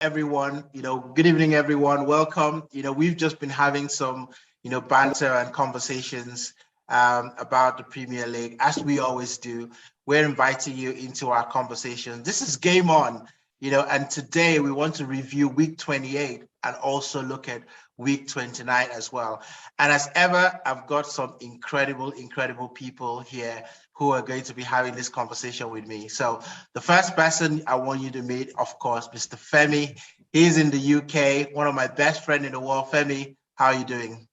everyone. Good evening, everyone. Welcome. We've just been having some, banter and conversations about the Premier League, as we always do. We're inviting you into our conversation. This is Game On, and today we want to review week 28 and also look at week 29 as well. And as ever, I've got some incredible people here who are going to be having this conversation with me. So the first person I want you to meet, of course, Mr. Femi. He's in the UK, one of my best friends in the world. Femi, how are you doing?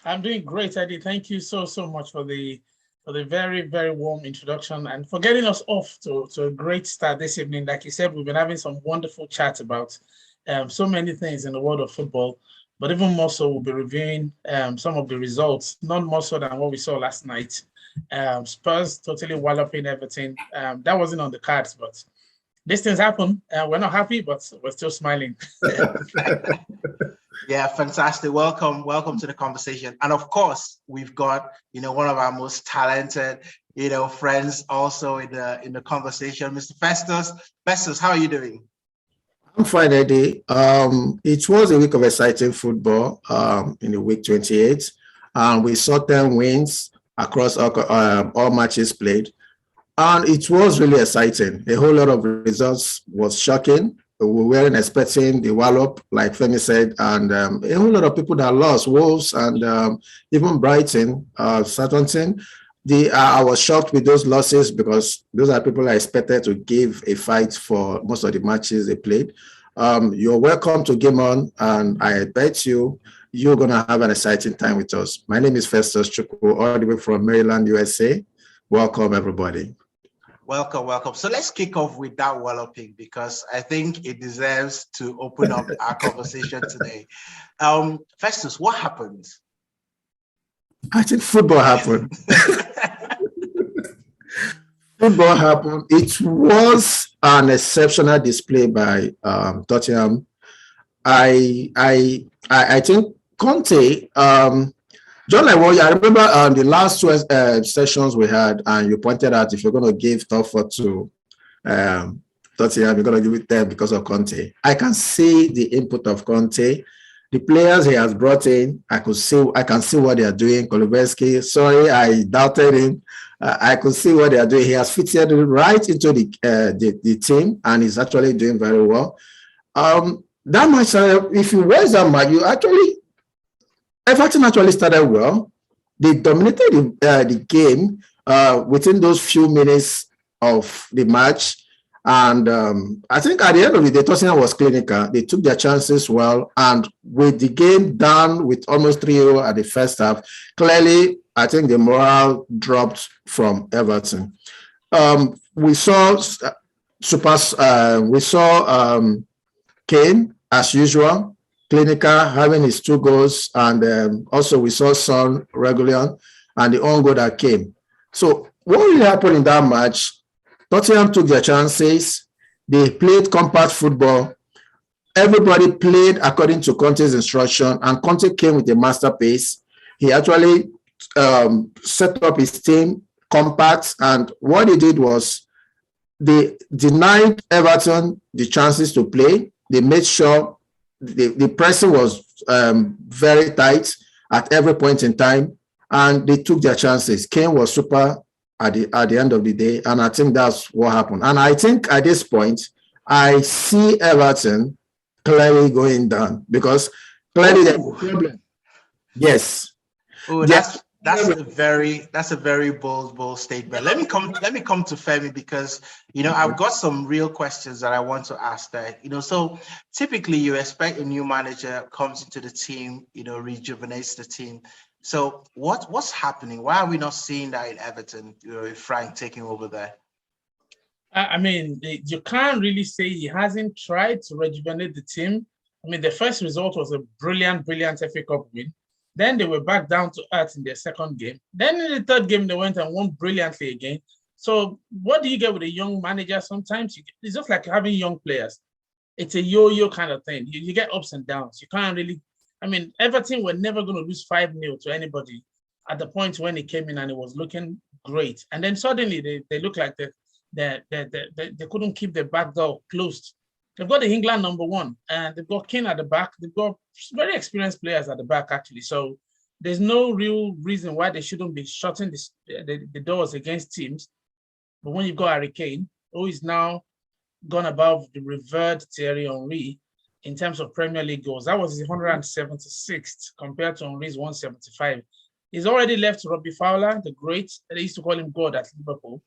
I'm doing great, Eddie. Thank you so much for the very, very warm introduction and for getting us off to a great start this evening. Like you said, we've been having some wonderful chats about so many things in the world of football, but even more so, we'll be reviewing some of the results, not more so than what we saw last night. Spurs totally walloping Everton. That wasn't on the cards, but these things happen. We're not happy, but we're still smiling. Yeah, fantastic. Welcome to the conversation. And of course, we've got, one of our most talented, friends also in the conversation, Mr. Festus. Festus, how are you doing? I'm fine, Eddie. It was a week of exciting football in the week 28. We saw 10 wins across all matches played. And it was really exciting. A whole lot of results was shocking. We weren't expecting the wallop, like Femi said, and a whole lot of people that lost, Wolves and even Brighton, Southampton. I was shocked with those losses because those are people I expected to give a fight for most of the matches they played. You're welcome to GameON, and I bet you're going to have an exciting time with us. My name is Festus Chukwu, all the way from Maryland, USA. Welcome, everybody. Welcome. So let's kick off with that walloping because I think it deserves to open up our conversation today. Festus, what happened? I think football happened. Football happened. It was an exceptional display by Tottenham. I think Conte, John, I remember the last two sessions we had, and you pointed out if you're going to give Telford to Tottenham, you're going to give it them because of Conte. I can see the input of Conte. The players he has brought in, I can see what they are doing. Koluberski, sorry, I doubted him. I could see what they are doing. He has fitted right into the team, and he's actually doing very well. That match, if you watch that match, Everton actually started well. They dominated the game within those few minutes of the match. And I think at the end of the day, Tottenham was clinical. They took their chances well. And with the game down with almost 3-0 at the first half, clearly, I think the morale dropped from Everton. We saw Kane, as usual, clinical, having his 2 goals, and also we saw Son, Regulion, and the own goal that came. So what really happened in that match, Tottenham took their chances. They played compact football. Everybody played according to Conte's instruction, and Conte came with a master pace. He actually set up his team compact, and what he did was they denied Everton the chances to play. They made sure the pressing was very tight at every point in time, and they took their chances. Kane was super at the end of the day, and I think that's what happened. And I think at this point, I see Everton clearly going down because clearly there's a problem. Yes. Oh, that's a very bold statement. Let me come to Femi because I've got some real questions that I want to ask there. So typically you expect a new manager comes into the team, rejuvenates the team. So what's happening? Why are we not seeing that in Everton? With Frank taking over there. I mean, you can't really say he hasn't tried to rejuvenate the team. I mean, the first result was a brilliant FA Cup win. Then they were back down to earth in their second game. Then in the third game, they went and won brilliantly again. So what do you get with a young manager? Sometimes it's just like having young players. It's a yo-yo kind of thing. You get ups and downs. You can't really, I mean, Everton were never going to lose 5-0 to anybody at the point when he came in and it was looking great. And then suddenly they look like they couldn't keep their back door closed. They've got the England #1, and they've got Kane at the back. They've got very experienced players at the back, actually. So there's no real reason why they shouldn't be shutting the doors against teams. But when you've got Harry Kane, who is now gone above the revered Thierry Henry in terms of Premier League goals, that was his 176th compared to Henry's 175. He's already left Robbie Fowler, the great. They used to call him God at Liverpool.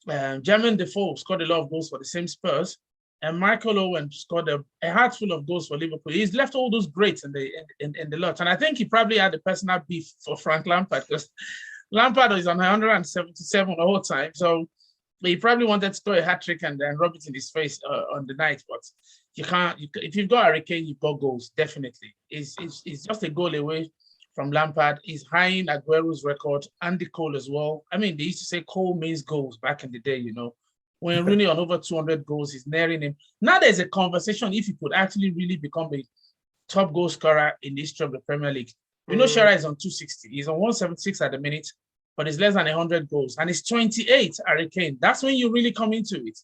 Jermaine Defoe scored a lot of goals for the same Spurs. And Michael Owen scored a heart full of goals for Liverpool. He's left all those greats in the lot. And I think he probably had a personal beef for Frank Lampard, because Lampard is on 177 the whole time. So he probably wanted to score a hat-trick and rub it in his face on the night. But you can't. If you've got Harry Kane, you've got goals, definitely. It's just a goal away from Lampard. He's high Aguero's record, Andy Cole as well. I mean, they used to say Cole means goals back in the day, you know. When Rooney on over 200 goals, he's nearing him. Now there's a conversation if he could actually really become a top goal scorer in the history of the Premier League. You know, Shearer is on 260. He's on 176 at the minute, but he's less than 100 goals. And he's 28, Harry Kane. That's when you really come into it.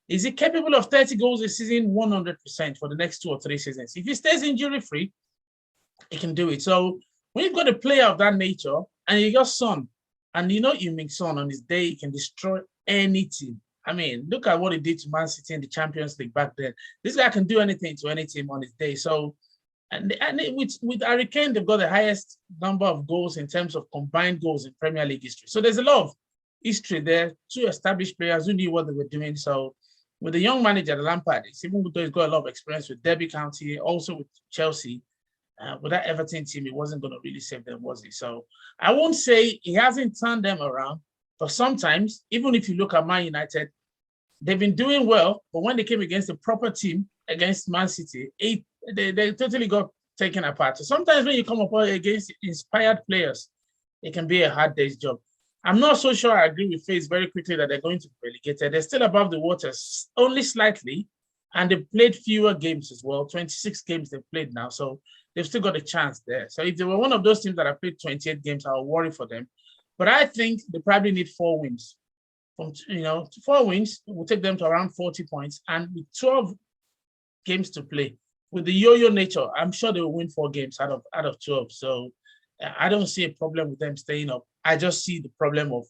Is he capable of 30 goals a season? 100% for the next 2 or 3 seasons. If he stays injury-free, he can do it. So when you've got a player of that nature, and you got Son, and you know Heung-min Son on his day, he can destroy any team. I mean, look at what he did to Man City in the Champions League back then. This guy can do anything to any team on his day. So, and with Harry Kane, they've got the highest number of goals in terms of combined goals in Premier League history. So there's a lot of history there. 2 established players who knew what they were doing. So with the young manager, Lampard, even though he's got a lot of experience with Derby County, also with Chelsea, with that Everton team, he wasn't going to really save them, was he? So I won't say he hasn't turned them around, but sometimes, even if you look at Man United, they've been doing well, but when they came against a proper team, against Man City, they totally got taken apart. So sometimes when you come up against inspired players, it can be a hard day's job. I'm not so sure I agree with Faith very quickly that they're going to be relegated. They're still above the waters, only slightly, and they've played fewer games as well. 26 games they've played now, so they've still got a chance there. So if they were one of those teams that have played 28 games, I'll worry for them. But I think they probably need 4 wins. From 4 wins will take them to around 40 points, and with 12 games to play, with the yo-yo nature, I'm sure they will win 4 games out of 12. So I don't see a problem with them staying up. I just see the problem of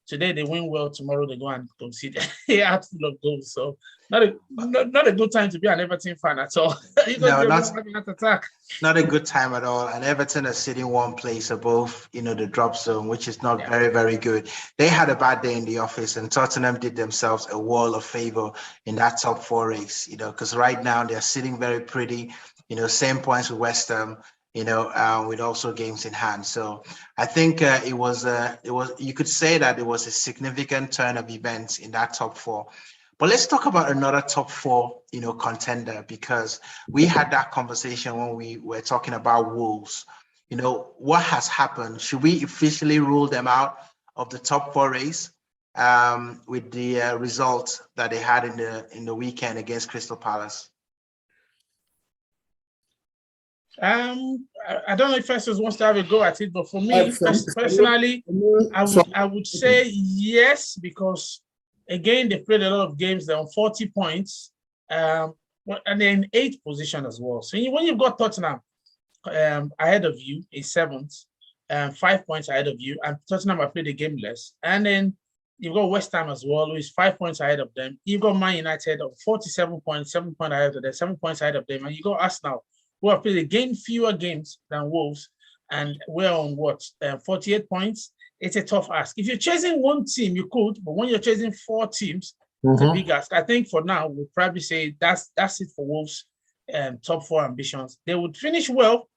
today they win well, tomorrow they go and concede a heart full of goals. So not a good time to be an Everton fan at all. Not a good time at all. And Everton is sitting one place above, the drop zone, which is not very, very good. They had a bad day in the office, and Tottenham did themselves a world of favor in that top 4 race, because right now they're sitting very pretty, same points with West Ham, with also games in hand. So I think it was you could say that it was a significant turn of events in that top 4. But let's talk about another top 4, contender, because we had that conversation when we were talking about Wolves. What has happened? Should we officially rule them out of the top 4 race with the result that they had in the weekend against Crystal Palace? I don't know if Festus wants to have a go at it, but for me, personally, I would say yes, because again, they've played a lot of games. They're on 40 points, and they're in 8th position as well. So when you've got Tottenham ahead of you, is 7th, 5 points ahead of you, and Tottenham have played a game less. And then you've got West Ham as well, who is 5 points ahead of them. You've got Man United of 47 points, 7 points ahead of them, 7 points ahead of them. And you got Arsenal, who have played again fewer games than Wolves, and we're on 48 points. It's a tough ask. If you're chasing one team, you could, but when you're chasing 4 teams, it's a big ask. I think for now, we'll probably say that's it for Wolves' top 4 ambitions. They would finish well,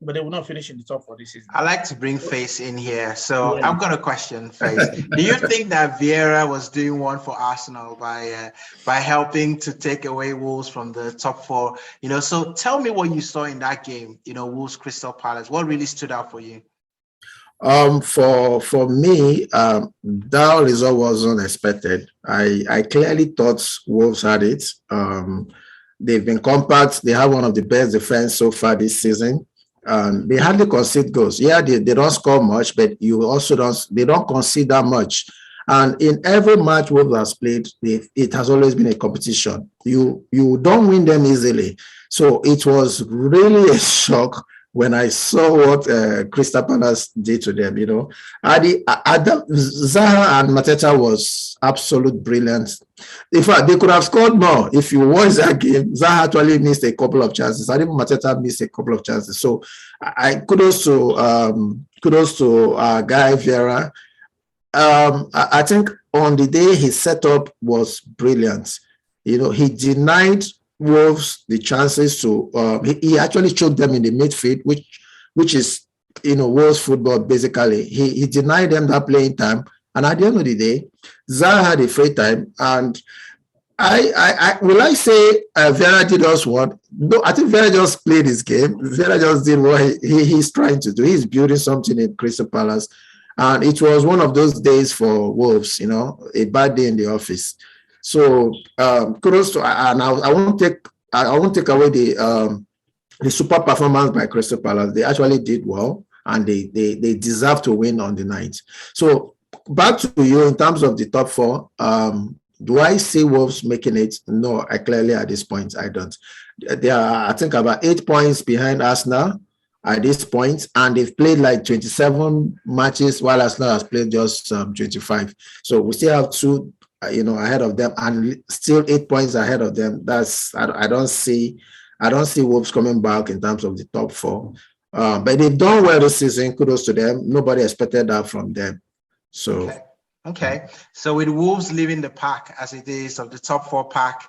but they will not finish in the top 4 this season. I like to bring Face in here. So I've got a question, Face. Do you think that Vieira was doing one for Arsenal by helping to take away Wolves from the top 4? So tell me what you saw in that game, Wolves Crystal Palace. What really stood out for you? For me, that result was unexpected. I clearly thought Wolves had it. They've been compact. They have one of the best defense so far this season. They hardly concede goals. Yeah, they don't score much, but they don't concede that much. And in every match Wolves has played, it has always been a competition. You don't win them easily. So it was really a shock when I saw what Crystal Palace did to them. Zaha and Mateta was absolute brilliant. In fact, they could have scored more. If you watch that game, Zaha actually missed a couple of chances. I think Mateta missed a couple of chances. So I kudos to Guy Vieira. I think on the day his setup was brilliant. He denied Wolves the chances to. He actually choked them in the midfield, which is Wolves football basically. He denied them that playing time, and at the end of the day, Zaha had a free time. And I say Vera did us what? No, I think Vera just played his game. Vera just did what he's trying to do. He's building something in Crystal Palace. And it was one of those days for Wolves, a bad day in the office. So kudos to, and I won't take away the super performance by Crystal Palace. They actually did well, and they deserve to win on the night. So back to you in terms of the top four. Do I see Wolves making it? No, I clearly at this point I don't. They are, I think, about 8 points behind Arsenal at this point, and they've played like 27 matches, while Arsenal has played just 25. So we still have two, ahead of them, and still 8 points ahead of them. I don't see Wolves coming back in terms of the top four. But they've done well this season. Kudos to them. Nobody expected that from them. So. Okay. So with Wolves leaving the pack as it is, of the top four pack,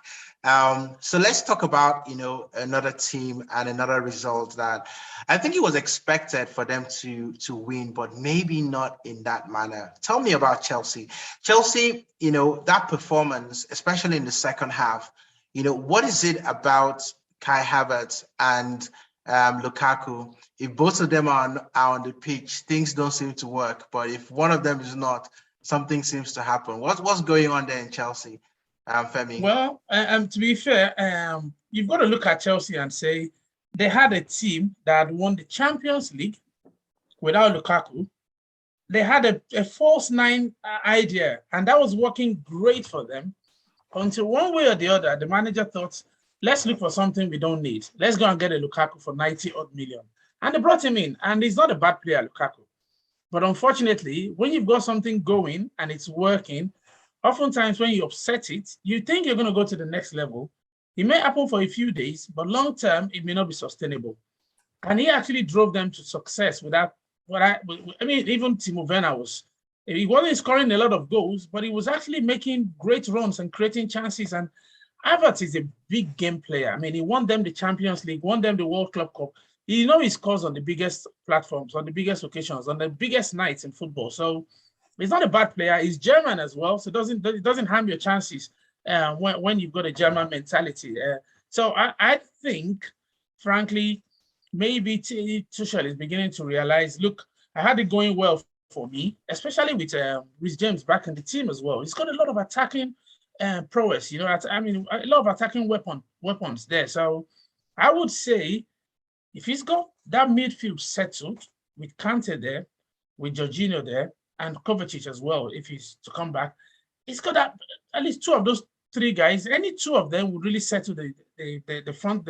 so let's talk about, another team and another result that I think it was expected for them to win, but maybe not in that manner. Tell me about Chelsea. Chelsea, that performance, especially in the second half, what is it about Kai Havertz and Lukaku? If both of them are on the pitch, things don't seem to work. But if one of them is not, something seems to happen. What's going on there in Chelsea, Femi? Well, to be fair, you've got to look at Chelsea and say they had a team that won the Champions League without Lukaku. They had a false nine idea, and that was working great for them until one way or the other, the manager thought, let's look for something we don't need. Let's go and get a Lukaku for 90-odd million. And they brought him in, and he's not a bad player, Lukaku. But unfortunately, when you've got something going and it's working, oftentimes when you upset it, you think you're going to go to the next level. It may happen for a few days, but long term, it may not be sustainable. And he actually drove them to success without even Timo Werner he wasn't scoring a lot of goals, but he was actually making great runs and creating chances. And Havertz is a big game player. He won them the Champions League, won them the World Club Cup. He scores on the biggest platforms, on the biggest occasions, on the biggest nights in football. So he's not a bad player. He's German as well, so it doesn't harm your chances when you've got a German mentality. So I think, frankly, maybe Tuchel is beginning to realize, look, I had it going well for me, especially with Reece James back in the team as well. He's got a lot of attacking prowess, a lot of attacking weapons there. So I would say, if he's got that midfield settled with Kante there, with Jorginho there, and Kovacic as well, if he's to come back, he's got at least two of those three guys. Any two of them would really settle the front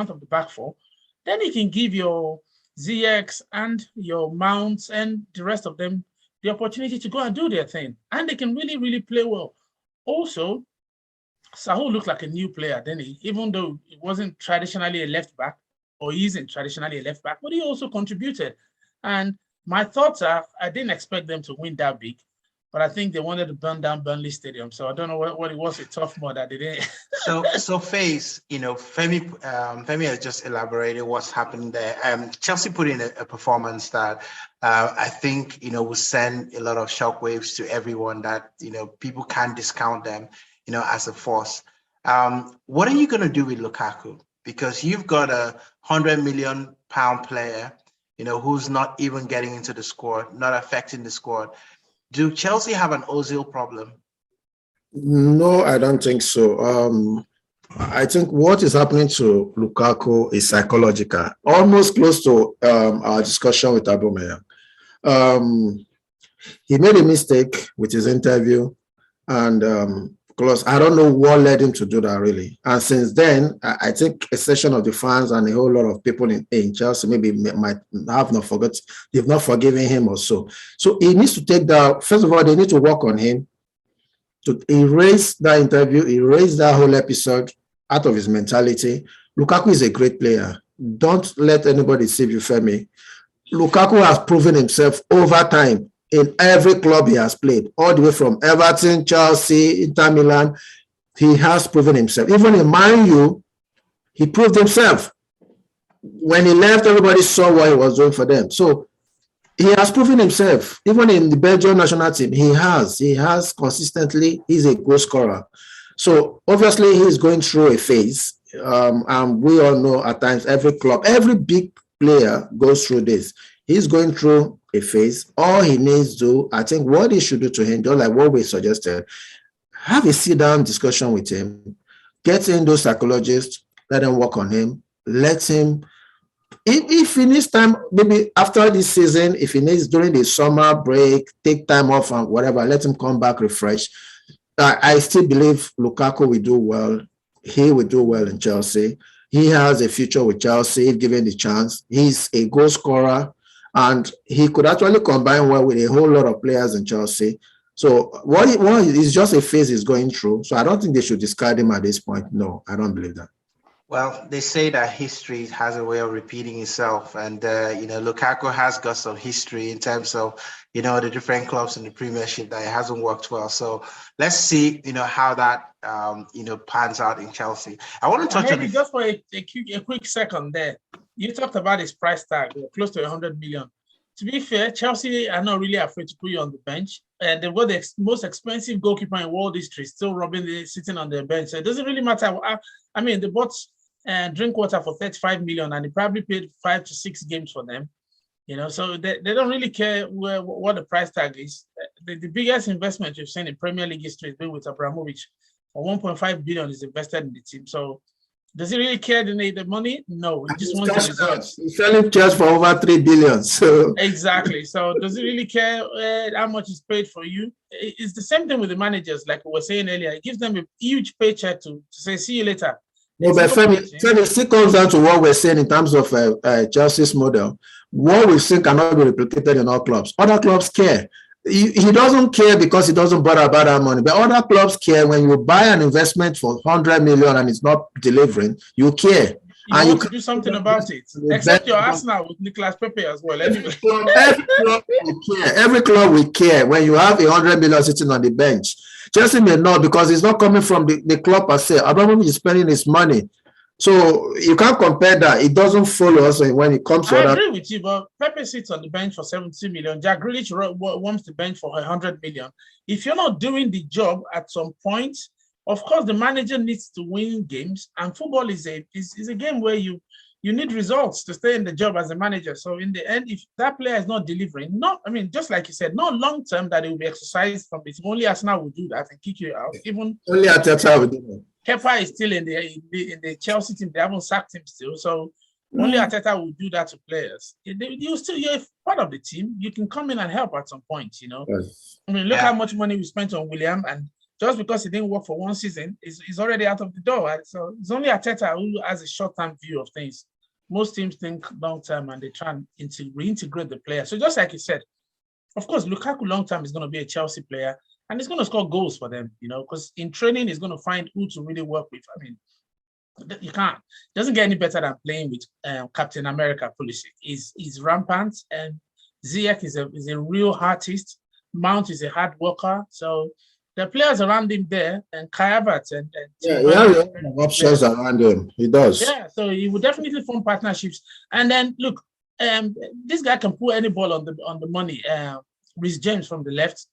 of the back four. Then he can give your ZX and your Mounts and the rest of them the opportunity to go and do their thing, and they can really, really play well. Also, Saul looked like a new player, didn't he? Even though it wasn't traditionally a left back, or he isn't traditionally a left back, but he also contributed. And my thoughts are, I didn't expect them to win that big, but I think they wanted to burn down Burnley Stadium. So I don't know what it was a tough mode that they didn't. So Faze, Femi has just elaborated what's happening there. Chelsea put in a performance that I think, will send a lot of shockwaves to everyone, that, people can't discount them, as a force. What are you going to do with Lukaku? Because you've got a £100 million player, who's not even getting into the squad, not affecting the squad. Do Chelsea have an Ozil problem? No, I don't think so. I think what is happening to Lukaku is psychological, almost close to our discussion with Aubameyang. He made a mistake with his interview, and because I don't know what led him to do that really. And since then, I think a section of the fans and a whole lot of people in Chelsea maybe might have not forgot, they've not forgiven him or so. So he needs to take that. First of all, they need to work on him to erase that interview, erase that whole episode out of his mentality. Lukaku is a great player. Don't let anybody deceive you, Femi. Lukaku has proven himself over time in every club he has played, all the way from Everton, Chelsea, Inter Milan. He has proven himself. Even in Man U, he proved himself. When he left, everybody saw what he was doing for them. So he has proven himself. Even in the Belgian national team, he has consistently, he's a goal scorer. So obviously he's going through a phase. And we all know at times every club, every big player goes through this. He's going through a phase. All he needs to, I think what he should do to him, just like what we suggested, have a sit-down discussion with him, get in those psychologists, let them work on him, let him, if he needs time, maybe after this season, if he needs during the summer break, take time off and whatever, let him come back refreshed. I still believe Lukaku will do well. He will do well in Chelsea. He has a future with Chelsea if given the chance. He's a goal scorer, and he could actually combine well with a whole lot of players in Chelsea. So what is just a phase he's going through. So I don't think they should discard him at this point. No, I don't believe that. Well, they say that history has a way of repeating itself, and Lukaku has got some history in terms of the different clubs in the Premiership that it hasn't worked well. So let's see how that pans out in Chelsea. I want to touch on it just for a quick second there. You talked about his price tag, close to 100 million. To be fair, Chelsea are not really afraid to put you on the bench, and they've got the most expensive goalkeeper in world history still sitting on their bench. So it doesn't really matter. I mean, they bought Drinkwater for 35 million, and he probably paid 5 to 6 games for them. So they don't really care what the price tag is. The biggest investment you've seen in Premier League history has been with Abramovich. For 1.5 billion is invested in the team. So does he really care the money? No, he just wants the results. He's selling shares for over 3 billion. So exactly. So does he really care how much is paid for you? It's the same thing with the managers, like we were saying earlier. It gives them a huge paycheck to say, see you later. No, but Femi, still comes down to what we're saying in terms of Chelsea's model. What we've seen cannot be replicated in all clubs. Other clubs care. He doesn't care because he doesn't bother about that money. But other clubs care. When you buy an investment for 100 million and it's not delivering, you care. You want to do something about it. Except your Arsenal with Nicolas Pepe as well. Anyway. Every club will care when you have 100 million sitting on the bench. Chelsea may not, because it's not coming from the club per se. Abramovich is spending his money. So you can't compare that. It doesn't follow us when it comes to I agree with you, but Pepe sits on the bench for 70 million. Jack Grealish warms the bench for 100 million. If you're not doing the job at some point, of course, the manager needs to win games, and football is a game where you need results to stay in the job as a manager. So in the end, if that player is not delivering, just like you said, not long term that it will be exercised from it. Only Arsenal will do that and kick you out. Even only Arteta will do that. Kepa is still in the Chelsea team. They haven't sacked him still. So only Arteta will you're part of the team. You can come in and help at some point, Yes. I mean, look how much money we spent on William, and just because he didn't work for one season, he's already out of the door. Right? So it's only Arteta who has a short-term view of things. Most teams think long-term and they try and reintegrate the player. So just like you said, of course, Lukaku long-term is going to be a Chelsea player, and he's going to score goals for them, because in training, he's going to find who to really work with. I mean, you can't. It doesn't get any better than playing with Captain America Pulisic. He's rampant, and Ziyech is a real artist. Mount is a hard worker. So the players around him there, and Kai Havertz and he has options around him. He does. Yeah, so he would definitely form partnerships. And then look, this guy can put any ball on the money. Reece James from the left,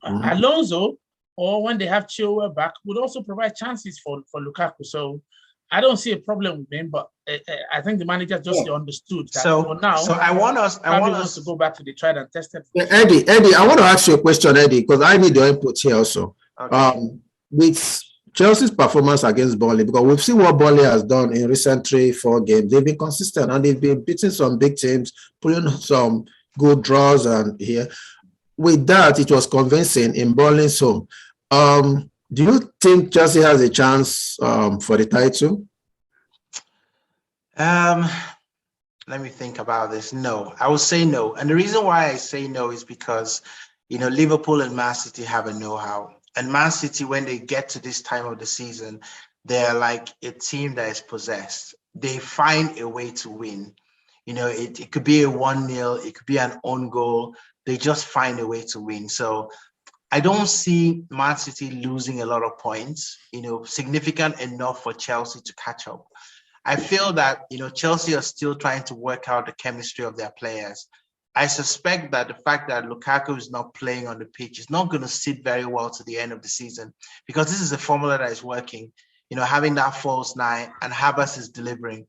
Alonso, or when they have Chilwell back, would also provide chances for Lukaku. So I don't see a problem with him, but I think the manager just understood that for now. So I want us to go back to the tried and tested. Eddie, I want to ask you a question, Eddie, because I need your input here also. Okay. With Chelsea's performance against Burnley, because we've seen what Burnley has done in recent 3-4 games. They've been consistent and they've been beating some big teams, putting some good draws and here. with that, it was convincing in Burnley's home. Do you think Chelsea has a chance for the title? Let me think about this. No, I will say no. And the reason why I say no is because, Liverpool and Man City have a know-how. And Man City, when they get to this time of the season, they're like a team that is possessed. They find a way to win. It could be a 1-0, it could be an own goal. They just find a way to win. So I don't see Man City losing a lot of points, significant enough for Chelsea to catch up. I feel that, Chelsea are still trying to work out the chemistry of their players. I suspect that the fact that Lukaku is not playing on the pitch is not going to sit very well to the end of the season, because this is a formula that is working, having that false nine, and Havertz is delivering.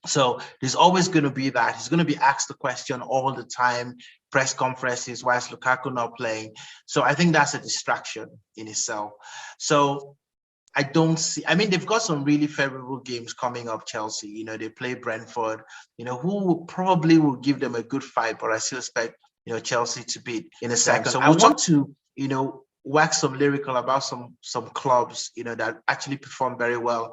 So there's always going to be that. He's going to be asked the question all the time, press conferences, why is Lukaku not playing? So I think that's a distraction in itself. So I don't see, they've got some really favorable games coming up, Chelsea. They play Brentford, who probably will give them a good fight, but I still expect, Chelsea to beat in a second. So I want to, wax some lyrical about some clubs, that actually perform very well,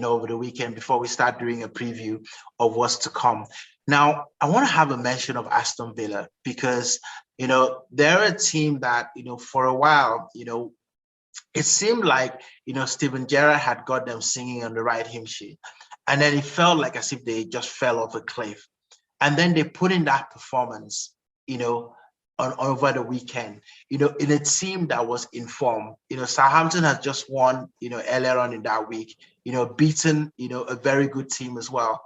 over the weekend before we start doing a preview of what's to come. Now, I want to have a mention of Aston Villa because, they're a team that, for a while, it seemed like, Steven Gerrard had got them singing on the right hymn sheet. And then it felt like as if they just fell off a cliff. And then they put in that performance, over the weekend, in a team that was informed. Southampton has just won, earlier on in that week, beaten, a very good team as well.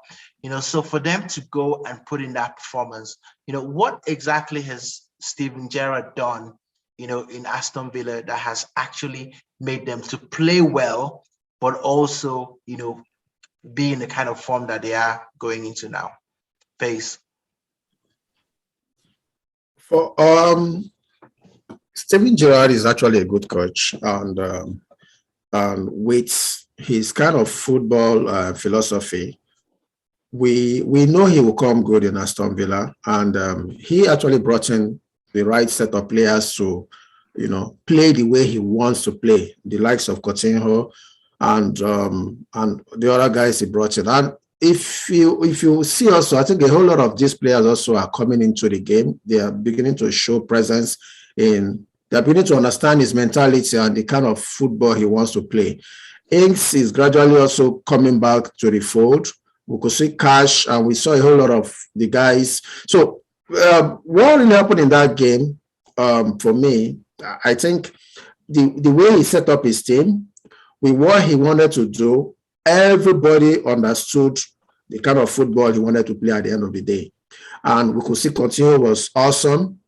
So for them to go and put in that performance, what exactly has Steven Gerrard done, in Aston Villa that has actually made them to play well, but also, be in the kind of form that they are going into now? Face. For Steven Gerrard is actually a good coach, and with his kind of football philosophy, we know he will come good in Aston Villa, and he actually brought in the right set of players to, play the way he wants to play, the likes of Coutinho and the other guys he brought in. And if you see also, I think a whole lot of these players also are coming into the game. They are beginning to show presence they're beginning to understand his mentality and the kind of football he wants to play. Ings is gradually also coming back to the fold. We could see Cash, and we saw a whole lot of the guys. So what really happened in that game, for me, I think the way he set up his team, with what he wanted to do, everybody understood the kind of football he wanted to play at the end of the day. And we could see Coutinho was awesome.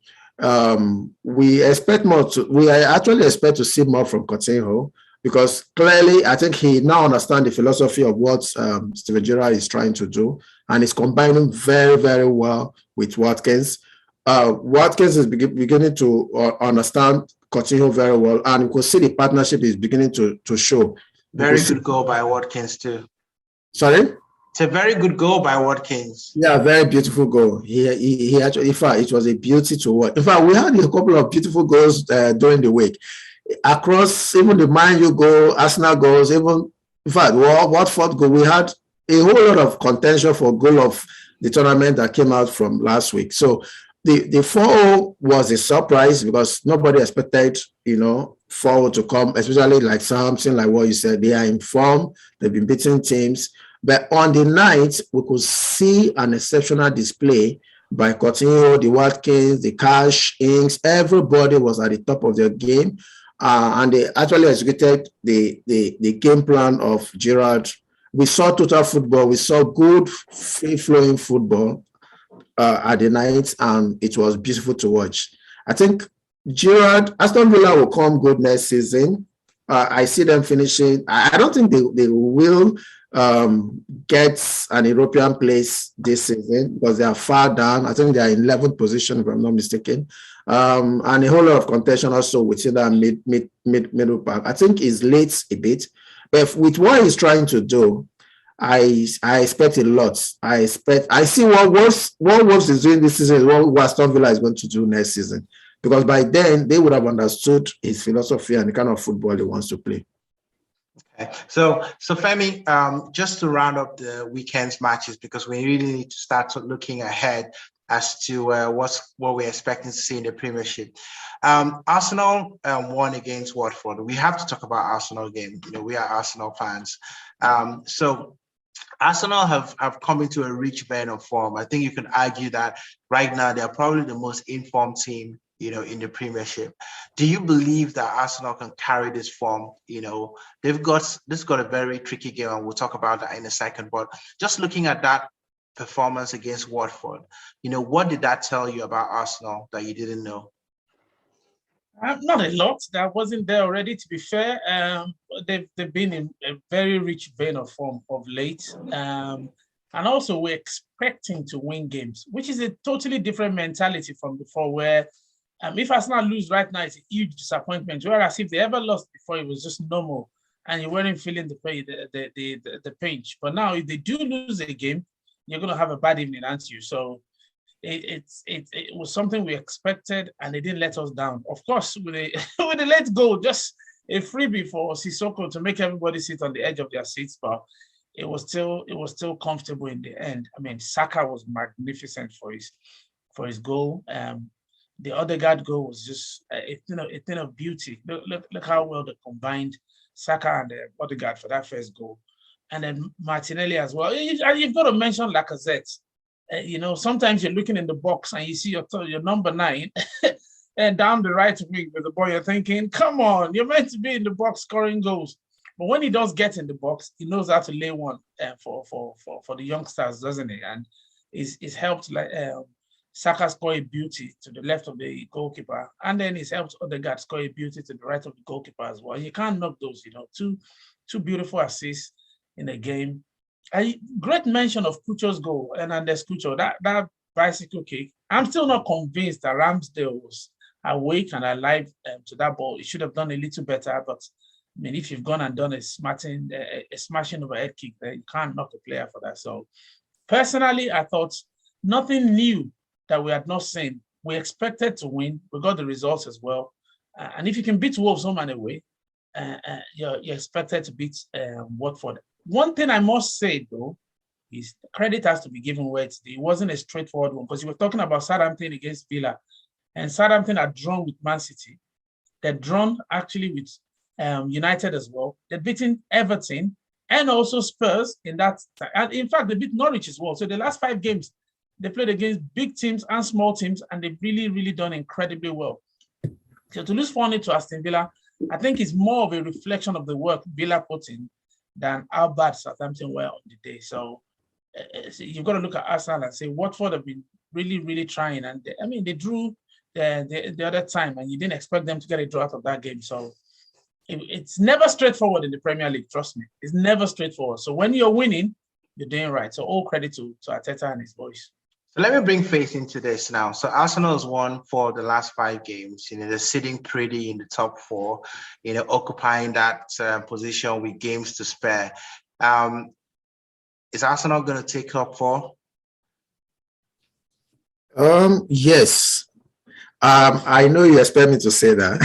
We actually expect to see more from Coutinho, because clearly I think he now understands the philosophy of what Steven Gerrard is trying to do, and is combining very, very well with Watkins. Watkins is beginning to understand Coutinho very well, and we could see the partnership is beginning to show. Very good goal by Watkins too. Sorry? It's a very good goal by Watkins. Yeah, very beautiful goal. He actually, in fact, it was a beauty to watch. In fact, we had a couple of beautiful goals during the week. Across even the Man U goal, Arsenal goals, even, in fact, Watford goal, we had a whole lot of contention for goal of the tournament that came out from last week. So the 4-0 was a surprise, because nobody expected, 4-0 to come, especially like something like what you said. They are in form, they've been beating teams. But on the night, we could see an exceptional display by Coutinho, the Watkins, the Cash, Ings. Everybody was at the top of their game. And they actually executed the game plan of Gerrard. We saw total football. We saw good, free-flowing football at the night, and it was beautiful to watch. I think Aston Villa will come good next season. I see them finishing. I don't think they will get an European place this season, because they are far down. I think they are in 11th position, if I'm not mistaken. And a whole lot of contention also within that middle pack. I think it's late a bit, but with what he's trying to do, I expect a lot. I see what Wolves is doing this season, what Aston Villa is going to do next season. because by then they would have understood his philosophy and the kind of football he wants to play. Okay. So Femi, just to round up the weekend's matches, because we really need to start looking ahead as to what we're expecting to see in the Premiership. Arsenal won against Watford. We have to talk about Arsenal game. We are Arsenal fans. So Arsenal have come into a rich vein of form. I think you can argue that right now they're probably the most informed team, in the Premiership. Do you believe that Arsenal can carry this form? They've got a very tricky game, and we'll talk about that in a second. But just looking at that performance against Watford, what did that tell you about Arsenal that you didn't know? Not a lot. That wasn't there already, to be fair. They've been in a very rich vein of form of late. And also we're expecting to win games, which is a totally different mentality from before, where if Arsenal lose right now, it's a huge disappointment. Whereas if they ever lost before, it was just normal and you weren't feeling the pinch. But now if they do lose a game, you're going to have a bad evening, aren't you? So it was something we expected, and they didn't let us down. Of course, with a late goal, just a freebie for Sissoko to make everybody sit on the edge of their seats, but it was still comfortable in the end. I mean, Saka was magnificent for his goal. The Odegaard goal was just a thing of beauty. Look how well they combined, Saka and Odegaard, for that first goal, and then Martinelli as well. And you've got to mention Lacazette. Sometimes you're looking in the box and you see your number 9 and down the right wing with the ball. You're thinking, come on, you're meant to be in the box scoring goals. But when he does get in the box, he knows how to lay one for the youngsters, doesn't he? And it's helped Saka score a beauty to the left of the goalkeeper, and then it's helped Odegaard score a beauty to the right of the goalkeeper as well. You can't knock those, two beautiful assists in a game. A great mention of Cucho's goal, and Andes Cucho, that bicycle kick. I'm still not convinced that Ramsdale was awake and alive to that ball. He should have done a little better, but I mean, if you've gone and done a smashing overhead kick, then you can't knock a player for that. So personally, I thought nothing new that we had not seen. We expected to win. We got the results as well. And if you can beat Wolves home and away, you're expected to beat Watford. One thing I must say, though, is credit has to be given where it wasn't a straightforward one, because you were talking about Southampton against Villa, and Southampton are drawn with Man City. They're drawn actually with United as well. They're beating Everton and also Spurs in that. And in fact, they beat Norwich as well. So the last 5 games, they played against big teams and small teams, and they've really, really done incredibly well. So to lose 4-0 to Aston Villa, I think it's more of a reflection of the work Villa put in than how bad Southampton were on the day. So you've got to look at Arsenal and say Watford have been really, really trying. And they drew the other time, and you didn't expect them to get a draw out of that game. So it's never straightforward in the Premier League, trust me. It's never straightforward. So when you're winning, you're doing right. So all credit to Arteta and his boys. So let me bring faith into this now. So Arsenal has won 4 of the last 5 games. They're sitting pretty in the top 4, occupying that position with games to spare. Is Arsenal going to take up 4? Yes. I know you expect me to say that,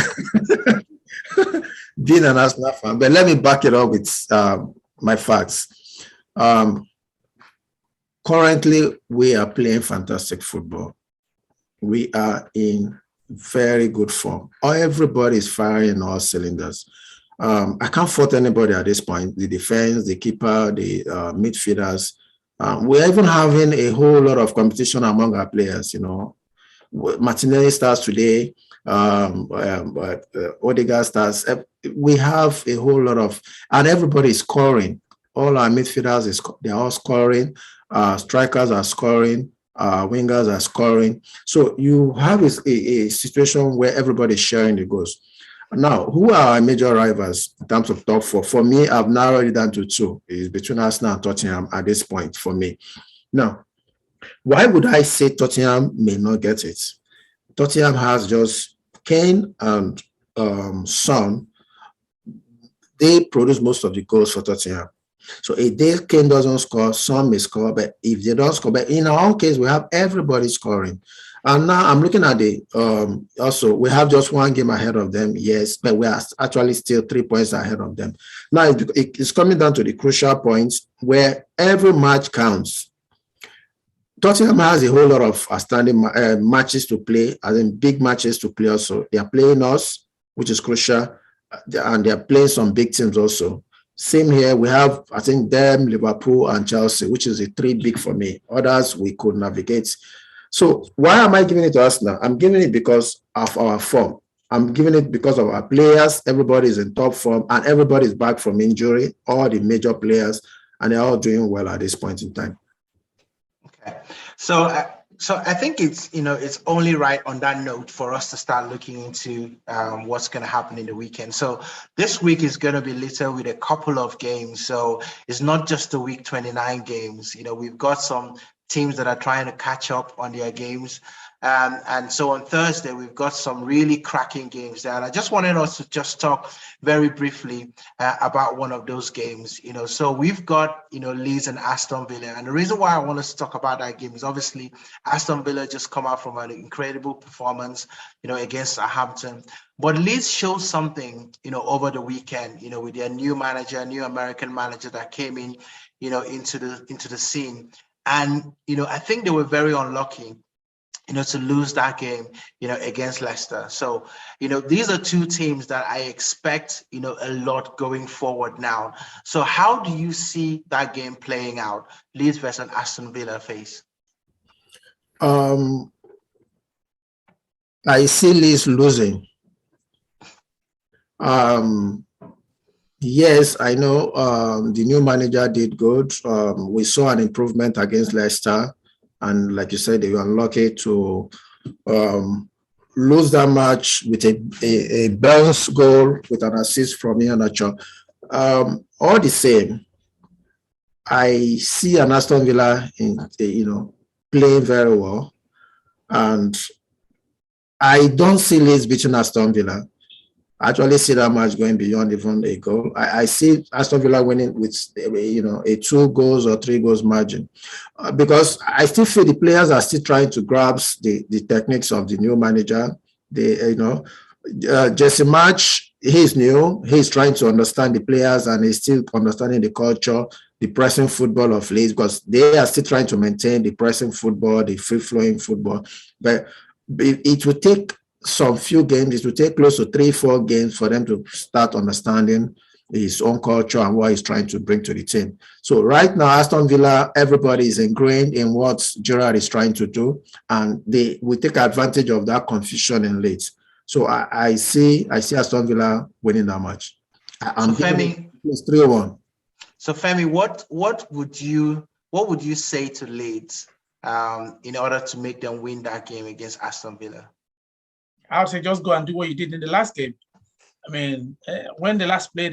being an Arsenal fan, but let me back it up with my facts. Currently, we are playing fantastic football. We are in very good form. Everybody is firing all cylinders. I can't fault anybody at this point. The defense, the keeper, the midfielders. We're even having a whole lot of competition among our players. Martinelli starts today. Odegaard starts. We have a whole lot of, and everybody is scoring. All our midfielders they're all scoring. Strikers are scoring. Wingers are scoring. So you have a situation where everybody is sharing the goals. Now, who are our major rivals in terms of top 4? For me, I've narrowed it down to 2. It's between Arsenal and Tottenham at this point for me. Now, why would I say Tottenham may not get it? Tottenham has just Kane and Son. They produce most of the goals for Tottenham. So a day Kane doesn't score, Son may score, but if they don't score, but in our own case, we have everybody scoring. And now I'm looking at the also we have just one game ahead of them, yes, but we are actually still 3 points ahead of them. Now it's coming down to the crucial points where every match counts. Tottenham has a whole lot of outstanding matches to play, as in big matches to play also. They are playing us, which is crucial, and they are playing some big teams also. Same here, we have, I think, them, Liverpool, and Chelsea, which is a 3 big for me. Others we could navigate. So why am I giving it to us now? I'm giving it because of our form. I'm giving it because of our players. Everybody is in top form, and everybody is back from injury, all the major players, and they're all doing well at this point in time. Okay, so I think it's only right on that note for us to start looking into what's going to happen in the weekend. So this week is going to be littered with a couple of games. So it's not just the week 29 games. We've got some teams that are trying to catch up on their games. And so on Thursday, we've got some really cracking games there. And I just wanted us to just talk very briefly about one of those games. So we've got, Leeds and Aston Villa. And the reason why I want us to talk about that game is obviously Aston Villa just come out from an incredible performance, against Southampton. But Leeds showed something, over the weekend, with their new manager, new American manager that came in, into the scene. And, I think they were very unlucky, to lose that game, against Leicester. So, these are two teams that I expect, a lot going forward now. So how do you see that game playing out, Leeds versus Aston Villa face? I see Leeds losing. Yes, I know the new manager did good. We saw an improvement against Leicester. And like you said, they were unlucky to lose that match with a Burns goal with an assist from Iheanacho. All the same, I see an Aston Villa playing very well, and I don't see Leeds beating Aston Villa. I actually see that match going beyond even a goal. I see Aston Villa winning with a 2 goals or 3 goals margin, because I still feel the players are still trying to grasp the techniques of the new manager. Jesse March, he's new. He's trying to understand the players, and he's still understanding the culture, the pressing football of Leeds, because they are still trying to maintain the pressing football, the free-flowing football. But it will take some few games. It will take close to 3-4 games for them to start understanding his own culture and what he's trying to bring to the team. So right now, Aston Villa, everybody is ingrained in what Gerrard is trying to do, and they will take advantage of that confusion in Leeds. So I see Aston Villa winning that match. So Femi, it's 3-1. So Femi, what would you say to Leeds in order to make them win that game against Aston Villa? I would say just go and do what you did in the last game. I mean, when they last played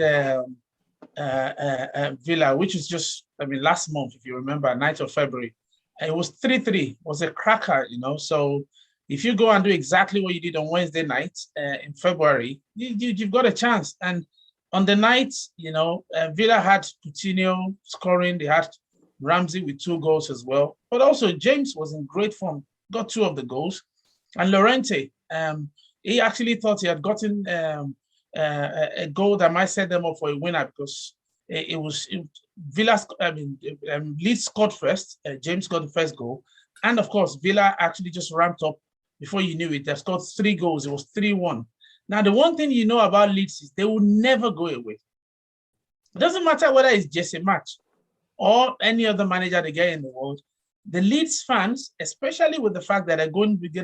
Villa, which is just, last month, if you remember, 9th of February, it was 3-3. It was a cracker, So if you go and do exactly what you did on Wednesday night in February, you've got a chance. And on the night, Villa had Coutinho scoring. They had Ramsey with 2 goals as well. But also James was in great form, got 2 of the goals. And Llorente, he actually thought he had gotten a goal that might set them up for a winner, because Leeds scored first. James got the first goal. And of course, Villa actually just ramped up. Before you knew it, they scored 3 goals. It was 3-1. Now, the one thing you know about Leeds is they will never go away. It doesn't matter whether it's Jesse March or any other manager they get in the world. The Leeds fans, especially with the fact that they're going to be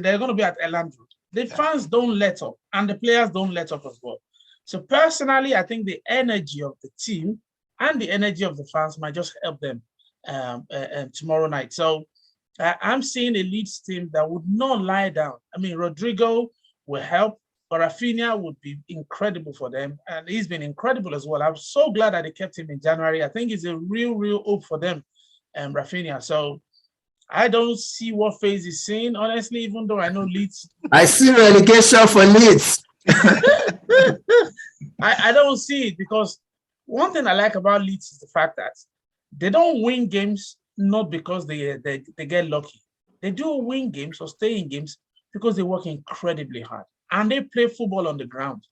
at Elland Road, the fans don't let up, and the players don't let up as well. So personally, I think the energy of the team and the energy of the fans might just help them tomorrow night. So I'm seeing a Leeds team that would not lie down. Rodrigo will help, but Rafinha would be incredible for them, and he's been incredible as well. I'm so glad that they kept him in January. I think he's a real hope for them, Rafinha. So I don't see what phase he's seeing, honestly, even though I know Leeds. I see relegation for Leeds. I don't see it, because one thing I like about Leeds is the fact that they don't win games not because they get lucky. They do win games or stay in games because they work incredibly hard and they play football on the ground.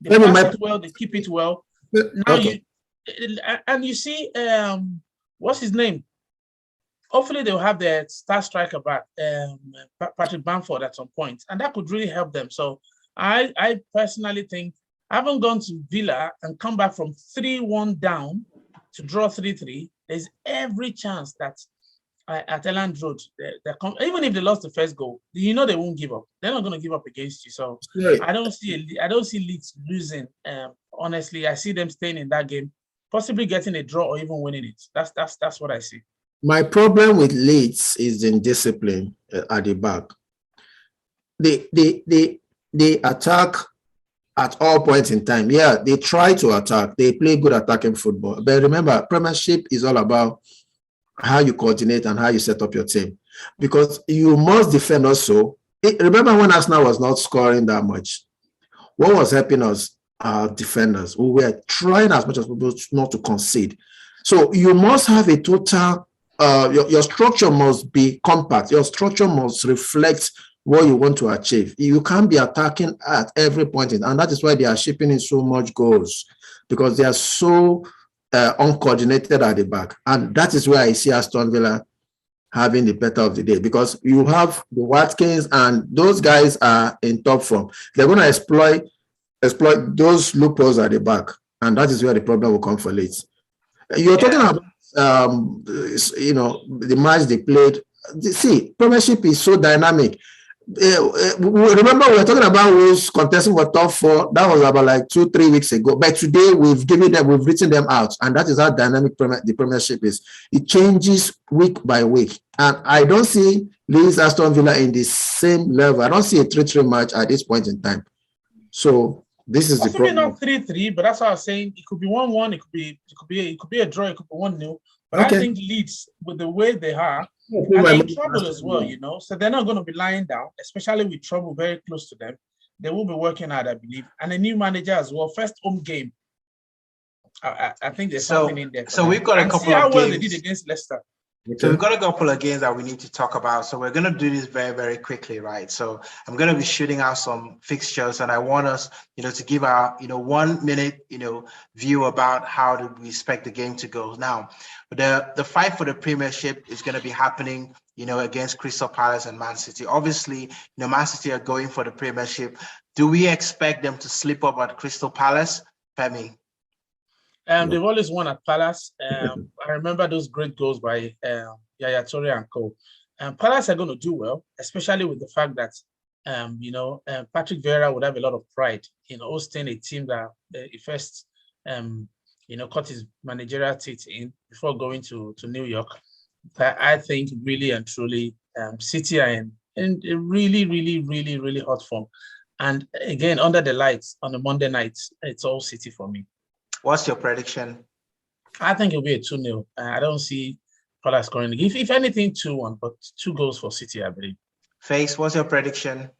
They pass it well, they keep it well. Now you see, what's his name? Hopefully they'll have their star striker back, Patrick Bamford at some point, and that could really help them. So I personally think, I haven't gone to Villa and come back from 3-1 down to draw 3-3. There's every chance that at Elland Road, even if they lost the first goal, they won't give up. They're not going to give up against you. So I don't see Leeds losing. Honestly, I see them staying in that game, possibly getting a draw or even winning it. That's what I see. My problem with Leeds is in discipline at the back. They attack at all points in time. Yeah, they try to attack. They play good attacking football. But remember, Premiership is all about how you coordinate and how you set up your team. Because you must defend also. Remember when Arsenal was not scoring that much? What was helping us? Our defenders. We were trying as much as possible not to concede. So you must have a total, your structure must be compact. Your structure must reflect what you want to achieve. You can't be attacking at every point in, and that is why they are shipping in so much goals, because they are so uncoordinated at the back. And that is where I see Aston Villa having the better of the day, because you have the Watkins and those guys are in top form. They're going to exploit those loopholes at the back, and that is where the problem will come for Leeds. You're talking about the match they played. See, Premiership is so dynamic. Remember, we were talking about who's contesting for top 4. That was about like 2-3 weeks ago. But today we've written them out, and that is how dynamic the Premiership is. It changes week by week, and I don't see Leeds Aston Villa in the same level. I don't see a 3-3 match at this point in time. So this is the problem. Not 3-3, but that's what I was saying. It could be 1-1. It could be a draw. It could be 1-0. But okay. I think Leeds, with the way they are, and they're in trouble as well, so they're not going to be lying down, especially with trouble very close to them. They will be working hard, I believe, and a new manager as well. First home game. I think there's something in there. So we've got a couple see how of well games. They did against Leicester. So we've got a couple of games that we need to talk about. So we're going to do this very, very quickly, right? So I'm going to be shooting out some fixtures, and I want us, to give our, 1 minute, view about how do we expect the game to go. Now, the fight for the Premiership is going to be happening, against Crystal Palace and Man City. Obviously, Man City are going for the Premiership. Do we expect them to slip up at Crystal Palace, Femi? They've always won at Palace. I remember those great goals by Yaya Toure and co. Palace are going to do well, especially with the fact that, Patrick Vieira would have a lot of pride in hosting a team that he first, cut his managerial teeth in before going to New York. But I think really and truly, City are in a really, really, really, really hot form. And again, under the lights on a Monday night, it's all City for me. What's your prediction? I think it'll be a 2-0. I don't see Palace scoring. If anything, 2-1, but 2 goals for City, I believe. Face, what's your prediction?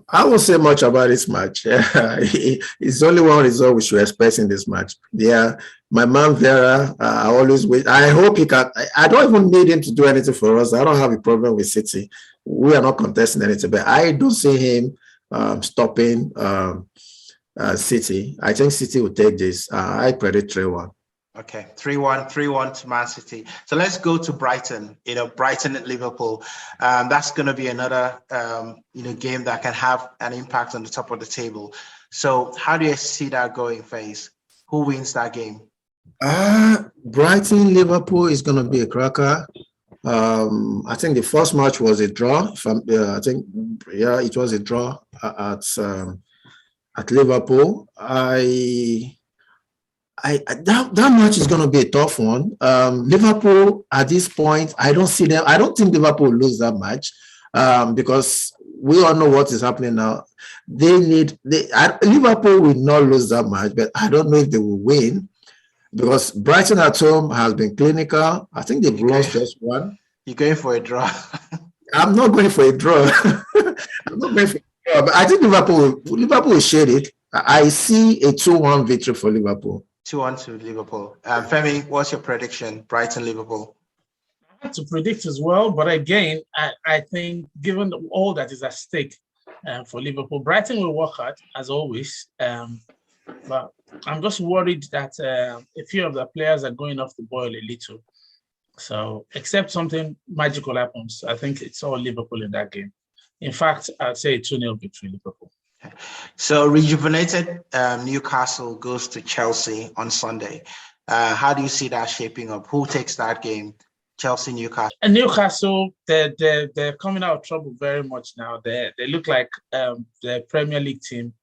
I won't say much about this match. It's only one result we should expect in this match. Yeah, my man Vera, I always wait. I hope he can. I don't even need him to do anything for us. I don't have a problem with City. We are not contesting anything, but I don't see him stopping City. I think City will take this. I predict 3-1. Okay, 3-1 to Man City. So let's go to Brighton. Brighton at Liverpool. That's going to be another game that can have an impact on the top of the table. So how do you see that going, FaZe? Who wins that game? Brighton Liverpool is going to be a cracker. I think the first match was a draw. It was a draw at Liverpool. That match is going to be a tough one. Liverpool at this point, I don't think Liverpool will lose that match because we all know what is happening now. Liverpool will not lose that match, but I don't know if they will win because Brighton at home has been clinical. I think they've lost just one. You're going for a draw. I'm not going for a draw. I'm not going for a draw, but I think Liverpool will shade it. I see a 2-1 victory for Liverpool. 2-1 to Liverpool. Femi, what's your prediction? Brighton, Liverpool. hard to predict as well, but again, I think given all that is at stake for Liverpool, Brighton will work hard as always. But I'm just worried that a few of the players are going off the boil a little. So, except something magical happens, I think it's all Liverpool in that game. In fact, I'd say 2-0 victory Liverpool. So, rejuvenated Newcastle goes to Chelsea on Sunday. How do you see that shaping up? Who takes that game? Chelsea, Newcastle. And Newcastle, they're coming out of trouble very much now. They look like the Premier League team,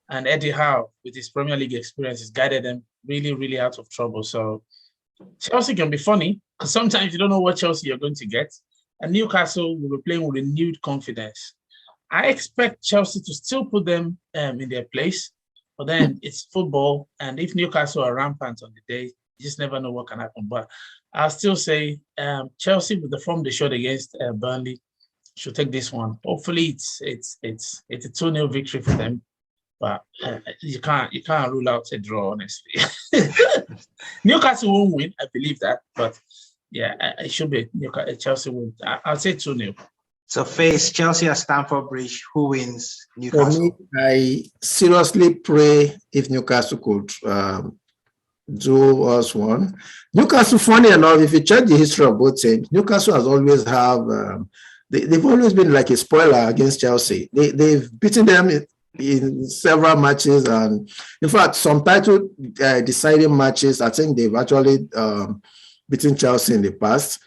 and Eddie Howe, with his Premier League experience, has guided them really, really out of trouble. So Chelsea can be funny because sometimes you don't know what Chelsea you're going to get. And Newcastle will be playing with renewed confidence. I expect Chelsea to still put them in their place, but then it's football, and if Newcastle are rampant on the day, you just never know what can happen. But I'll still say Chelsea, with the form they showed against Burnley, should take this one. Hopefully, it's a 2-0 victory for them. But you can't rule out a draw, honestly. Newcastle won't win, I believe that. But yeah, it should be Chelsea win. I'll say 2-0. So face Chelsea at Stamford Bridge. Who wins? Newcastle. For me, I seriously pray if Newcastle could do us one. Newcastle, funny enough, if you check the history of both teams, Newcastle has always they've always been like a spoiler against Chelsea. They've beaten them in several matches, and in fact, some title deciding matches. I think they've actually beaten Chelsea in the past.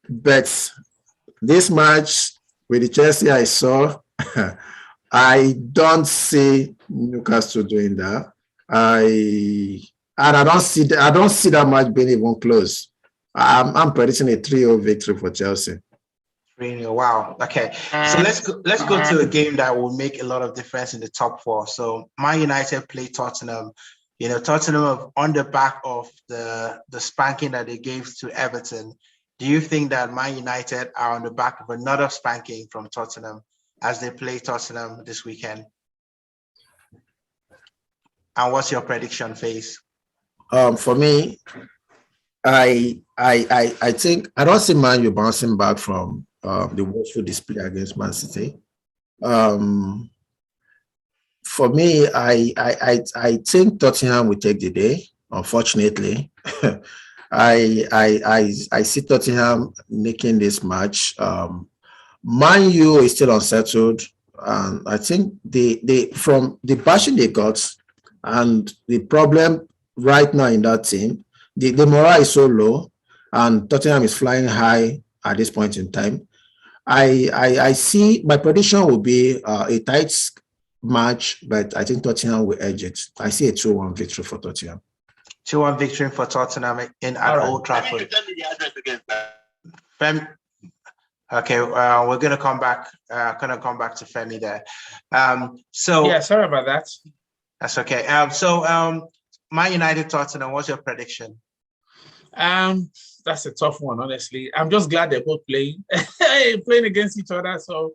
But this match with the Chelsea I saw, I don't see Newcastle doing that. I don't see that match being even close. I'm predicting a 3-0 victory for Chelsea. 3-0. Wow. Okay. So let's go to a game that will make a lot of difference in the top four. So Man United play Tottenham. You know, Tottenham on the back of the spanking that they gave to Everton. Do you think that Man United are on the back of another spanking from Tottenham as they play Tottenham this weekend? And what's your prediction, Face? For me, I think I don't see Man U bouncing back from the woeful display against Man City. For me, I think Tottenham will take the day. Unfortunately, I see Tottenham making this match. Man U is still unsettled, and I think they from the bashing they got, and the problem right now in that team, the morale is so low, and Tottenham is flying high at this point in time. I see my prediction will be a tight match, but I think Tottenham will edge it. I see a 2-1 victory for Tottenham. 2-1 victory for Tottenham at Old Trafford. Femi, okay, we're gonna come back. Gonna come back to Femi there. So yeah, sorry about that. That's okay. Man United Tottenham. What's your prediction? That's a tough one, honestly. I'm just glad they're both playing against each other. So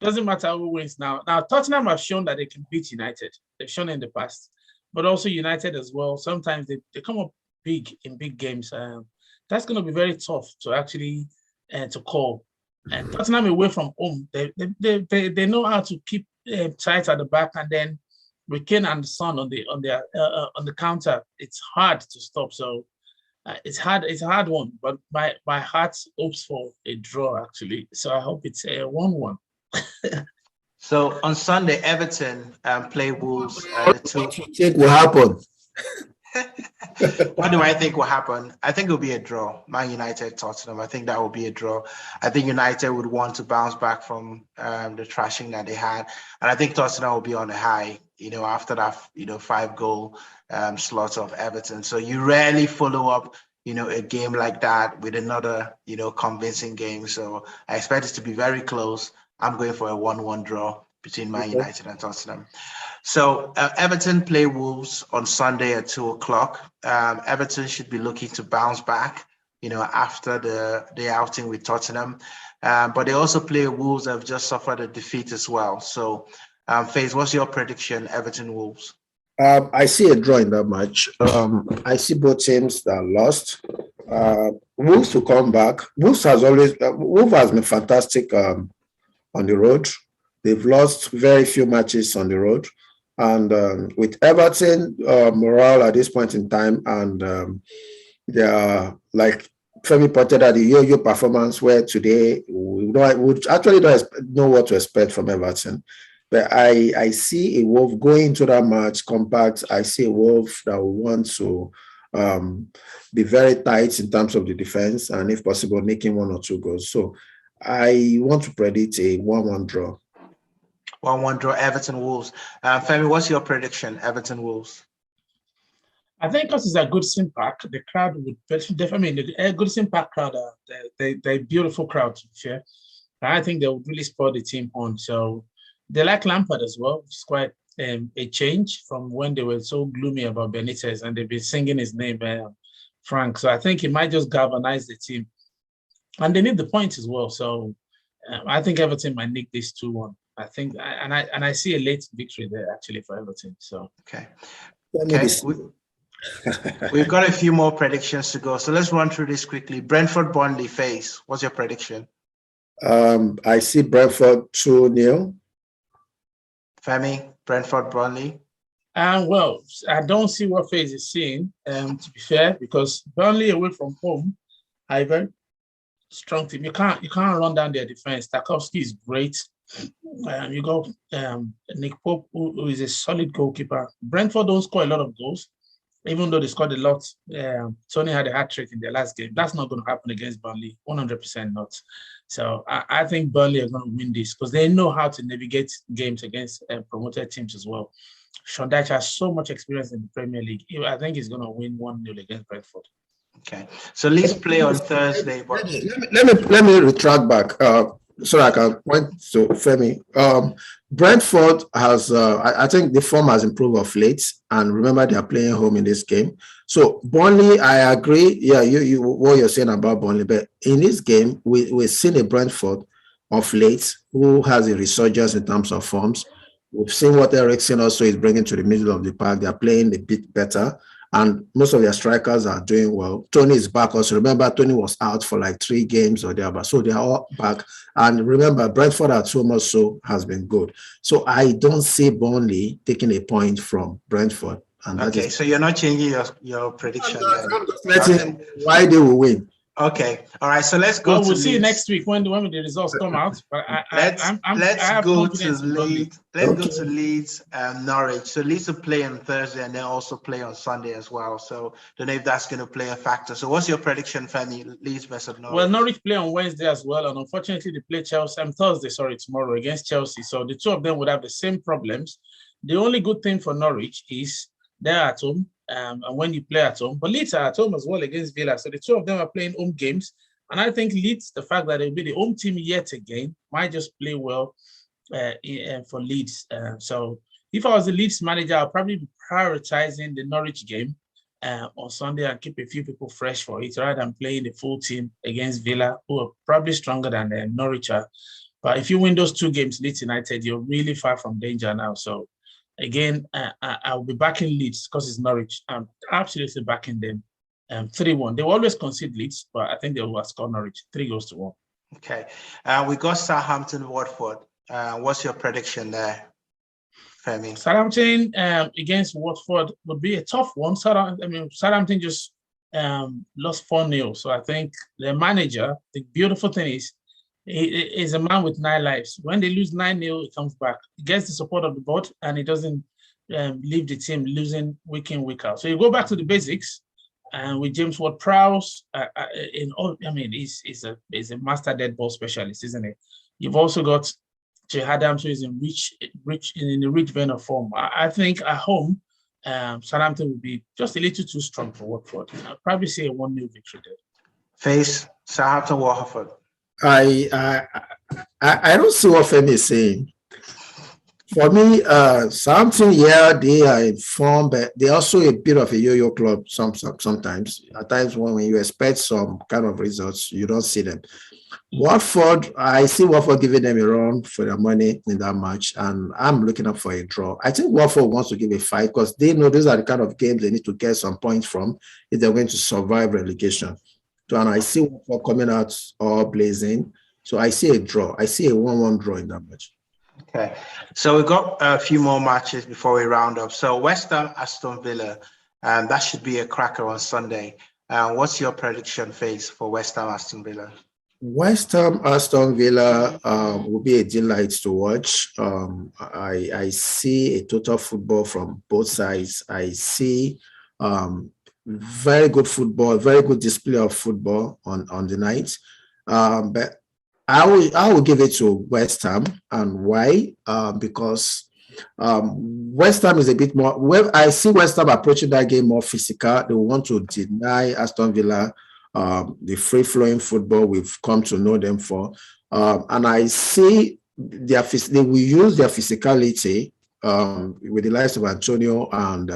it doesn't matter who wins now. Now Tottenham have shown that they can beat United. They've shown in the past. But also United as well. Sometimes they come up big in big games. That's going to be very tough to actually to call. And Tottenham away from home, they know how to keep tight at the back, and then with Kane and Son on the counter, it's hard to stop. So it's hard. It's a hard one. But my heart hopes for a draw actually. So I hope it's a 1-1. So on Sunday, Everton play Wolves. What do you think will happen? What do I think will happen? I think it'll be a draw. Man United, Tottenham. I think that will be a draw. I think United would want to bounce back from the trashing that they had, and I think Tottenham will be on a high. You know, after that, 5-goal slot of Everton. So you rarely follow up, a game like that with another, convincing game. So I expect it to be very close. I'm going for a 1-1 draw between Man United and Tottenham. So Everton play Wolves on Sunday at 2:00. Everton should be looking to bounce back, after the outing with Tottenham. But they also play Wolves that have just suffered a defeat as well. So, Faith, what's your prediction, Everton Wolves? I see a draw in that match. I see both teams that lost. Wolves to come back. Wolves has been fantastic on the road. They've lost very few matches on the road. And with Everton, morale at this point in time, and they are like Femi pointed out the yo-yo performance where today we actually don't know what to expect from Everton. But I see a Wolf going into that match compact. I see a Wolf that will want to be very tight in terms of the defense and, if possible, making 1 or 2 goals. So I want to predict a 1-1 draw. 1-1 draw, Everton Wolves. Femi, what's your prediction, Everton Wolves? I think because it's a Goodison Park, the crowd would definitely, the Goodison Park crowd, they're a beautiful crowd, to be fair. I think they would really spur the team on. So they like Lampard as well, which is quite a change from when they were so gloomy about Benitez and they've been singing his name, Frank. So I think it might just galvanize the team. And they need the points as well. So I think Everton might nick this 2-1. I think, and I see a late victory there actually for Everton. So okay. We've got a few more predictions to go, so let's run through this quickly. Brentford Burnley face. What's your prediction? I see Brentford 2-0. Femi, Brentford Burnley. Well, I don't see what FaZe is seeing. To be fair, because Burnley away from home, Ivan, strong team. You can't run down their defense. Tarkowski is great. You got Nick Pope, who is a solid goalkeeper. Brentford don't score a lot of goals, even though they scored a lot. Tony had a hat-trick in their last game. That's not going to happen against Burnley, 100% not. So I think Burnley are going to win this because they know how to navigate games against promoted teams as well. Sean Dyche has so much experience in the Premier League. I think he's going to win 1-0 against Brentford. Okay, so let's play on Thursday. But let me retract back so I can point to Femi. Brentford has, I think the form has improved of late, and remember they are playing home in this game. So Burnley, I agree. Yeah, you what you're saying about Burnley, but in this game we've seen a Brentford of late who has a resurgence in terms of forms. We've seen what Eriksen also is bringing to the middle of the park. They are playing a bit better. And most of their strikers are doing well. Tony is back also. Remember, Tony was out for like 3 games or thereabout. So they are all back. And remember, Brentford at home also has been good. So I don't see Burnley taking a point from Brentford. And okay, so you're not changing your prediction. I'm just letting why they will win. Okay, all right. So let's go. Well, we'll see you next week when the results come out. But let's go to Leeds. Let's go to Leeds and Norwich. So Leeds will play on Thursday and then also play on Sunday as well. So don't know if that's going to play a factor. So what's your prediction, Femi? Leeds versus Norwich. Well, Norwich play on Wednesday as well, and unfortunately they play Thursday, tomorrow against Chelsea. So the two of them would have the same problems. The only good thing for Norwich is they're at home. And when you play at home, but Leeds are at home as well against Villa. So the two of them are playing home games. And I think Leeds, the fact that they'll be the home team yet again, might just play well for Leeds. So if I was the Leeds manager, I'll probably be prioritizing the Norwich game on Sunday and keep a few people fresh for it rather than playing the full team against Villa, who are probably stronger than Norwich are. But if you win those 2 games, Leeds United, you're really far from danger now. So again, I'll be backing Leeds because it's Norwich. I'm absolutely backing them. 3-1. They will always concede Leeds, but I think they will score Norwich 3-1. Okay. We got Southampton, Watford. What's your prediction there, Femi? Southampton against Watford would be a tough one. Southampton just lost 4-0. So I think the manager, the beautiful thing is a man with 9 lives. When they lose 9-0, he comes back. He gets the support of the board, and he doesn't leave the team losing week in, week out. So you go back to the basics, and with James Ward-Prowse, he's a master dead ball specialist, isn't he? You've also got Jay Adams, who is in the rich vein of form. I think at home, Southampton will be just a little too strong for Watford. I'll probably say a 1-0 victory there. Face Southampton, Watford. I don't see what Femi is saying. For me, Southampton, they are in form, but they're also a bit of a yo-yo club sometimes. At times when you expect some kind of results, you don't see them. Watford, I see Watford giving them a run for their money in that match, and I'm looking up for a draw. I think Watford wants to give a fight because they know these are the kind of games they need to get some points from if they're going to survive relegation. So, and I see Watford coming out all blazing. So I see a draw. I see a 1-1 draw in that match. Okay, so we've got a few more matches before we round up. So West Ham, Aston Villa, that should be a cracker on Sunday. What's your prediction phase for West Ham, Aston Villa? West Ham, Aston Villa will be a delight to watch. I see a total football from both sides. I see very good football, very good display of football on the night. But I will give it to West Ham, and why? Because West Ham is a bit more. Well, I see West Ham approaching that game more physical. They want to deny Aston Villa the free-flowing football we've come to know them for, and I see they will use their physicality with the likes of Antonio and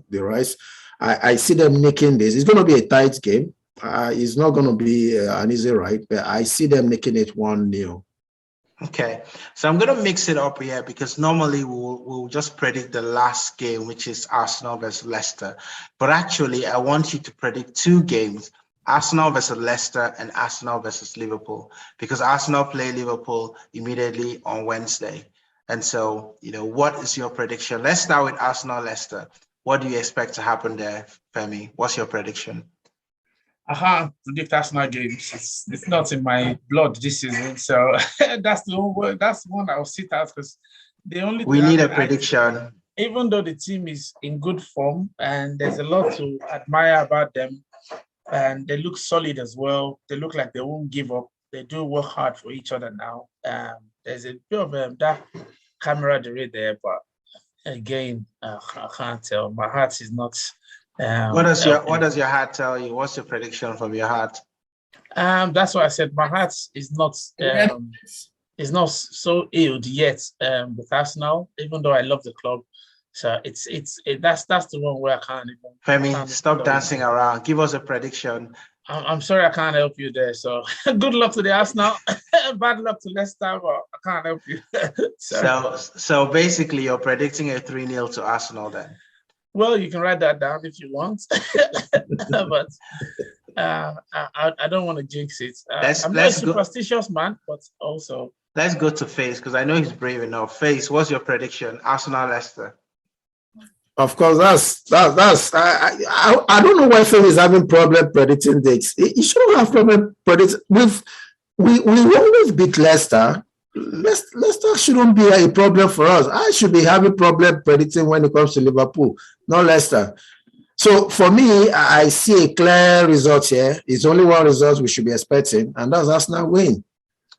the rest. I see them nicking this. It's going to be a tight game. It's not going to be an easy ride, but I see them making it 1-0. Okay, so I'm going to mix it up here because normally we'll just predict the last game, which is Arsenal versus Leicester. But actually, I want you to predict two games, Arsenal versus Leicester and Arsenal versus Liverpool, because Arsenal play Liverpool immediately on Wednesday. And so, what is your prediction? Let's start with Arsenal-Leicester. What do you expect to happen there, Femi? What's your prediction? I can't predict Arsenal games. It's not in my blood this season, so that's the one I'll sit out because the only we need a prediction. Even though the team is in good form and there's a lot to admire about them, and they look solid as well. They look like they won't give up. They do work hard for each other now. There's a bit of that camaraderie there, but again, I can't tell. My heart is not. What does your heart tell you? What's your prediction from your heart? That's why I said my heart is not so ill yet with Arsenal, even though I love the club. So that's the one where I can't even. Femi, stop dancing around. Give us a prediction. I'm sorry I can't help you there. So good luck to the Arsenal. Bad luck to Leicester, but I can't help you. So basically, you're predicting a 3-0 to Arsenal then. Well, you can write that down if you want, but I don't want to jinx it. I'm not a superstitious man, but also. Let's go to Face because I know he's brave enough. Face, what's your prediction? Arsenal, Leicester. Of course, that's I don't know why Face is having problem predicting dates. He shouldn't have problem predicting. We always beat Leicester. Leicester shouldn't be a problem for us. I should be having problem predicting when it comes to Liverpool, not Leicester. So for me, I see a clear result here. It's only one result we should be expecting, and that's Arsenal win.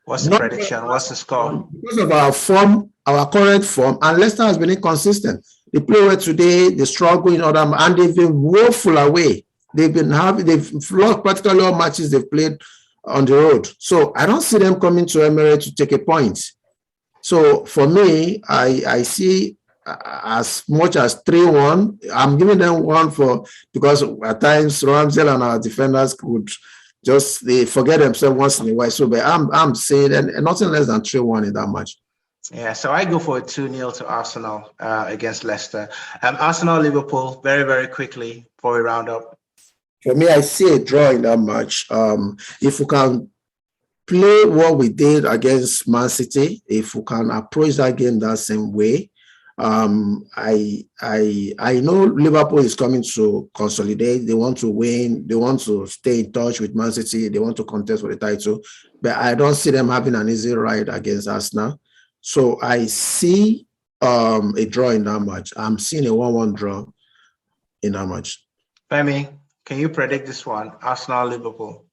What's the prediction? What's the score? Because of our form, our current form, and Leicester has been inconsistent. They play well today, they struggle in other, and they've been woeful away. They've lost practically all matches they've played on the road. So I don't see them coming to Emirates to take a point. So for me, I see as much as 3-1. I'm giving them one because at times Ramsdale and our defenders could they forget themselves once in a while. So but I'm saying and nothing less than 3-1 in that match. Yeah, so I go for a 2-0 to Arsenal against Leicester. Arsenal, Liverpool, very, very quickly before we round up. For me, I see a draw in that match. If we can play what we did against Man City, if we can approach that game that same way, I know Liverpool is coming to consolidate. They want to win. They want to stay in touch with Man City. They want to contest for the title. But I don't see them having an easy ride against Arsenal. So I see a draw in that match. I'm seeing a 1-1 draw in that match. Femi, can you predict this one? Arsenal, Liverpool.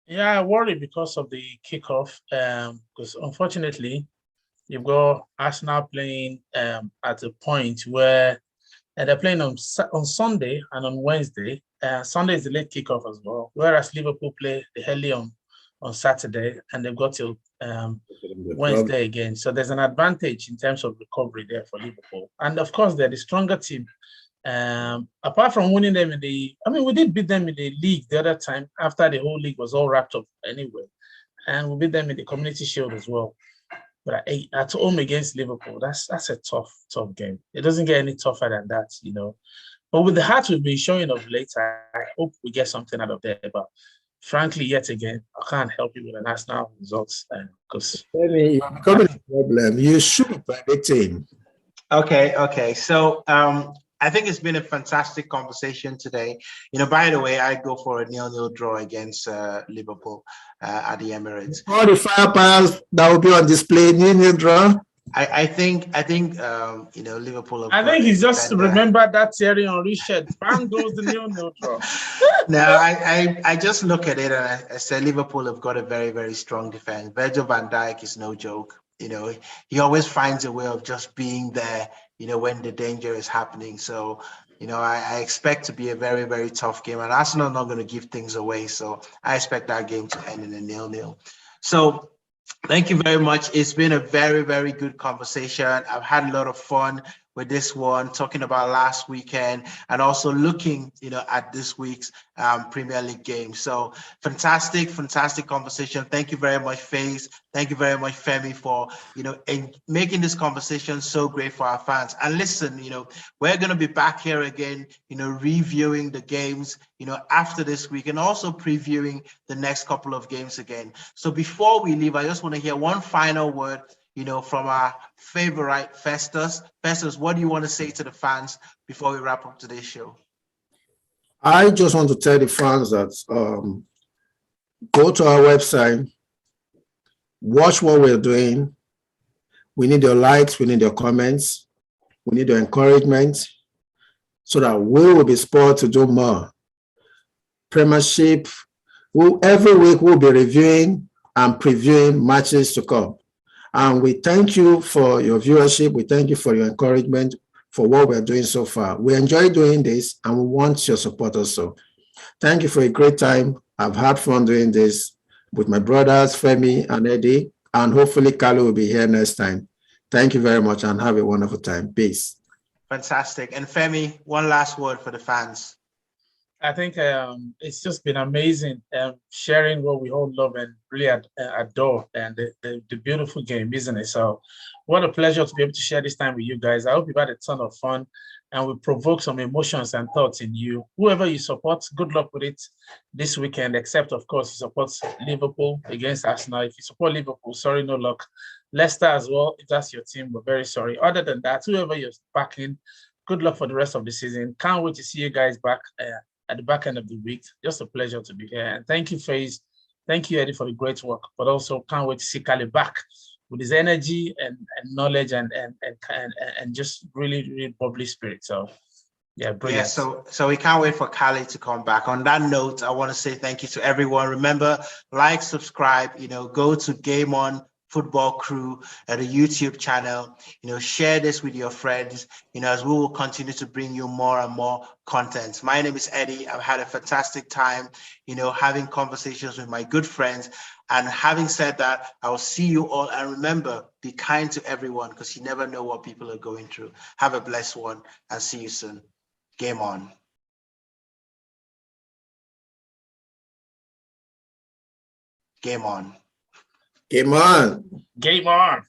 Yeah, I worry because of the kickoff. Because unfortunately, you've got Arsenal playing at a point where they're playing on Sunday and on Wednesday. Sunday is the late kickoff as well, whereas Liverpool play the early on Saturday, and they've got till Wednesday again. So there's an advantage in terms of recovery there for Liverpool. And of course, they're the stronger team. Apart from winning them we did beat them in the league the other time after the whole league was all wrapped up anyway. And we beat them in the Community Shield as well. But at home against Liverpool, that's a tough game. It doesn't get any tougher than that, But with the heart we've been showing of late, I hope we get something out of there. But frankly, yet again, I can't help you with an Arsenal results because You're becoming a problem. You should be predicting. Okay. So I think it's been a fantastic conversation today. By the way, I go for a 0-0 draw against Liverpool at the Emirates. All the firepower that will be on display, new draw. I think Liverpool. I think he's just remembered that Thierry Henry shed. Bang goes the 0-0 draw. No, I just look at it and I say Liverpool have got a very, very strong defense. Virgil van Dijk is no joke. He always finds a way of just being there, when the danger is happening. So, I expect to be a very, very tough game, and Arsenal are not going to give things away. So I expect that game to end in a 0-0. So thank you very much. It's been a very, very good conversation. I've had a lot of fun with this one, talking about last weekend and also looking, at this week's Premier League game. So fantastic conversation. Thank you very much, FaZe. Thank you very much, Femi, for, making this conversation so great for our fans. And listen, we're going to be back here again, reviewing the games, after this week and also previewing the next couple of games again. So before we leave, I just want to hear one final word, from our favorite Festus. Festus, what do you want to say to the fans before we wrap up today's show? I just want to tell the fans that go to our website, watch what we're doing. We need your likes, we need your comments, we need your encouragement so that we will be spurred to do more. Premiership, every week we'll be reviewing and previewing matches to come. And we thank you for your viewership. We thank you for your encouragement for what we're doing so far. We enjoy doing this and we want your support also. Thank you for a great time. I've had fun doing this with my brothers, Femi and Eddie, and hopefully Carlo will be here next time. Thank you very much and have a wonderful time. Peace. Fantastic. And Femi, one last word for the fans. I think it's just been amazing sharing what we all love and really adore, and the beautiful game, isn't it? So what a pleasure to be able to share this time with you guys. I hope you've had a ton of fun and we provoke some emotions and thoughts in you. Whoever you support, good luck with it this weekend, except, of course, you support Liverpool against Arsenal. If you support Liverpool, sorry, no luck. Leicester as well, if that's your team, we're very sorry. Other than that, whoever you're backing, good luck for the rest of the season. Can't wait to see you guys back at the back end of the week. Just a pleasure to be here. And thank you, FaZe. Thank you, Eddie, for the great work. But also can't wait to see Kali back with his energy and knowledge and just really, really bubbly spirit. So yeah, brilliant. Yeah, so we can't wait for Kali to come back. On that note, I want to say thank you to everyone. Remember, like, subscribe, go to GameON Football Crew at a YouTube channel, share this with your friends, as we will continue to bring you more and more content. My name is Eddie. I've had a fantastic time, having conversations with my good friends. And having said that, I will see you all. And remember, be kind to everyone because you never know what people are going through. Have a blessed one and see you soon. Game on. Game on. Game on. Game on.